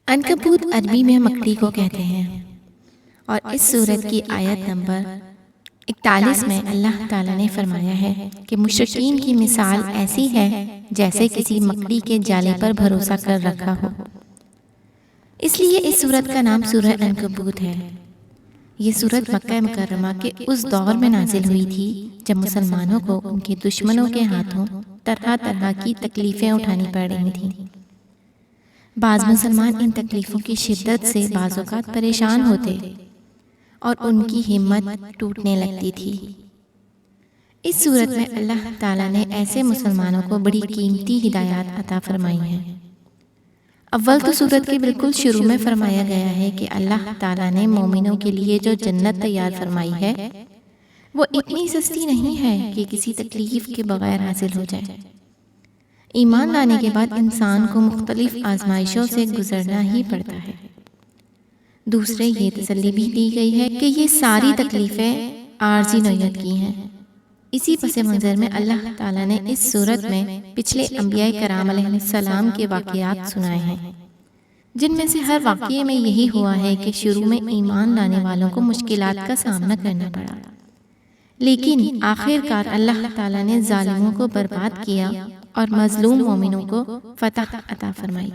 عنکبوت عربی میں مکڑی کو کہتے ہیں، اور اس سورت کی آیت نمبر 41 میں اللہ تعالیٰ نے فرمایا ہے کہ مشرکین کی مثال ایسی ہے جیسے کسی مکڑی کے جالے پر بھروسہ کر رکھا ہو۔ اس لیے اس سورت کا نام سورہ عنکبوت ہے۔ یہ سورت مکہ مکرمہ کے اس دور میں نازل ہوئی تھی جب مسلمانوں کو ان کے دشمنوں کے ہاتھوں طرح طرح کی تکلیفیں اٹھانی پڑ رہی تھیں۔ بعض مسلمان ان تکلیفوں کی شدت سے بعض اوقات پریشان ہوتے اور ان کی ہمت ٹوٹنے لگتی تھی۔ اس صورت میں اللہ تعالیٰ نے ایسے مسلمانوں کو بڑی قیمتی ہدایات عطا فرمائی ہیں۔ اول تو سورت کے بالکل شروع میں فرمایا گیا ہے کہ اللہ تعالیٰ نے مومنوں کے لیے جو جنت تیار فرمائی ہے وہ اتنی سستی نہیں ہے کہ کسی تکلیف کے بغیر حاصل ہو جائے۔ ایمان لانے کے بعد انسان کو مختلف آزمائشوں سے گزرنا ہی پڑتا ہے۔ دوسرے یہ تسلی بھی دی گئی ہے کہ یہ ساری تکلیفیں عارضی نوعیت کی ہیں۔ اسی پس منظر میں اللہ تعالیٰ نے اس سورت میں پچھلے انبیاء کرام علیہ السلام کے واقعات سنائے ہیں، جن میں سے ہر واقعے میں یہی ہوا ہے کہ شروع میں ایمان لانے والوں کو مشکلات کا سامنا کرنا پڑا، لیکن آخر کار اللہ تعالیٰ نے ظالموں کو برباد کیا اور مظلوم مومنوں کو فتح عطا فرمائی۔